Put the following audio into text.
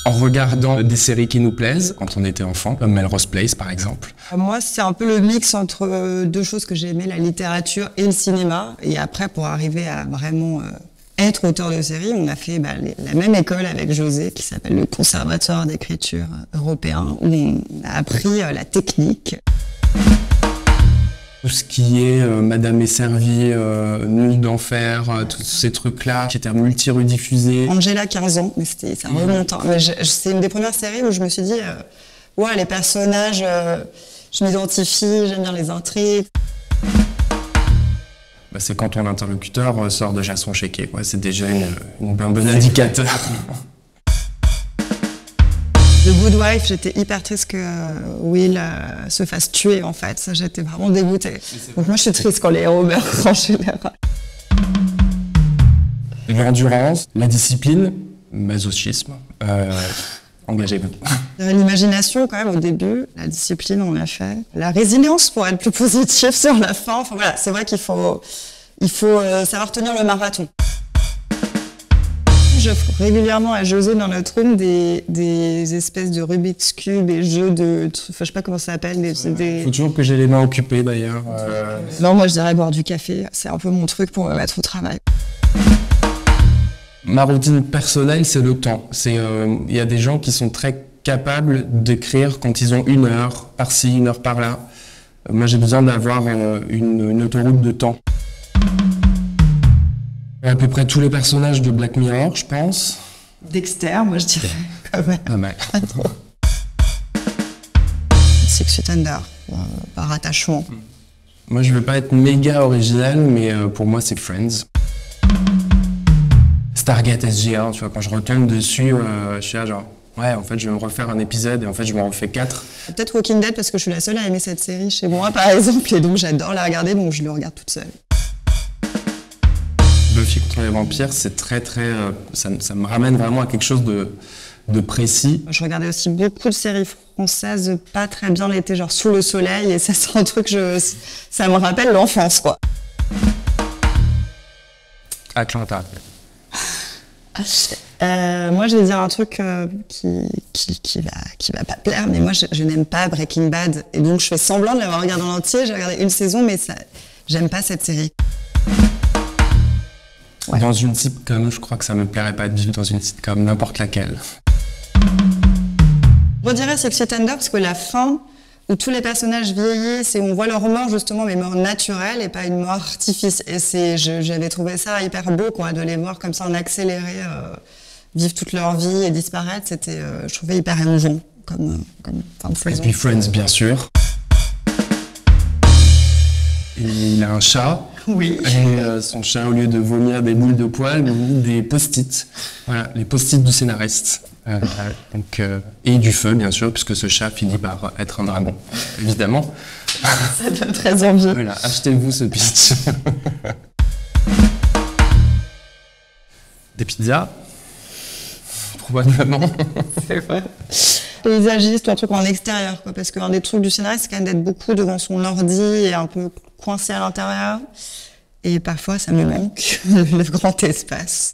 en regardant des séries qui nous plaisent quand on était enfant, comme Melrose Place par exemple. Moi, c'est un peu le mix entre deux choses que j'ai aimées, la littérature et le cinéma. Et après, pour arriver à vraiment être auteur de série, on a fait la même école avec José, qui s'appelle le Conservatoire d'écriture européen, où on a appris la technique. Tout ce qui est Madame est servie, Nuit d'enfer, tous ces trucs-là, qui étaient multi-rediffusés. Angela, 15 ans, mais ça remonte. Hein. C'est une des premières séries où je me suis dit, ouais, les personnages, je m'identifie, j'aime bien les intrigues. C'est quand ton interlocuteur sort déjà son chéquier, quoi. C'est déjà un bon indicateur. The Good Wife, j'étais hyper triste que Will se fasse tuer, en fait. Ça, j'étais vraiment dégoûtée. Donc moi, je suis triste quand les héros meurent, en général. L'endurance, la discipline, masochisme, engagez-vous. L'imagination, quand même, au début, la discipline, on l'a fait. La résilience, pour être plus positif sur la fin. Enfin, voilà, c'est vrai qu'il faut savoir tenir le marathon. J'offre régulièrement à José dans notre room des espèces de Rubik's Cube et jeux de... Enfin, je sais pas comment ça s'appelle. Faut toujours que j'ai les mains occupées, d'ailleurs. Non, moi, je dirais boire du café. C'est un peu mon truc pour me mettre au travail. Ma routine personnelle, c'est le temps. Y a des gens qui sont très capables d'écrire quand ils ont 1 heure par-ci, 1 heure par-là. Moi, j'ai besoin d'avoir une autoroute de temps. À peu près tous les personnages de Black Mirror, je pense. Dexter, moi je dirais. Quand même. Pas mal. Six Feet Under, par attachement. Moi, je veux pas être méga original, mais pour moi, c'est Friends. Stargate SG1, tu vois, quand je retombe dessus, je suis là genre, ouais, en fait, je vais me refaire un épisode et en fait, je m'en refais 4. Peut-être Walking Dead parce que je suis la seule à aimer cette série chez moi, par exemple, et donc j'adore la regarder, donc je le regarde toute seule. Buffy contre les vampires, c'est très, ça me ramène vraiment à quelque chose de précis. Je regardais aussi beaucoup de séries françaises pas très bien l'été, genre Sous le soleil, et ça, c'est un truc, ça me rappelle l'enfance, quoi. Atlanta. Moi, je vais dire un truc qui va pas plaire, mais moi, je n'aime pas Breaking Bad, et donc je fais semblant de l'avoir regardé en entier. J'ai regardé 1 saison, mais j'aime pas cette série. Ouais. Dans une sitcom, je crois que ça me plairait pas de vivre dans une sitcom, n'importe laquelle. Je dirais Six Feet Under parce que la fin, où tous les personnages vieillissent et on voit leur mort justement, mais mort naturelle et pas une mort artificielle. Et j'avais trouvé ça hyper beau, quoi, de les voir comme ça en accéléré, vivre toute leur vie et disparaître. C'était, je trouvais hyper émouvant comme fin de saison. Et puis Friends, bien sûr. Il a un chat. Oui. Et son chat, au lieu de vomir des boules de poils, vomit des post-it. Voilà, les post-it du scénariste. Et du feu, bien sûr, puisque ce chat finit par être un dragon, évidemment. Ça donne très envie. Voilà, achetez-vous ce pitch. Des pizzas. Probablement. C'est vrai. Paysagiste ou un truc en extérieur, quoi, parce qu'un des trucs du scénariste, c'est quand même d'être beaucoup devant son ordi et un peu coincé à l'intérieur. Et parfois, ça me manque, le grand espace.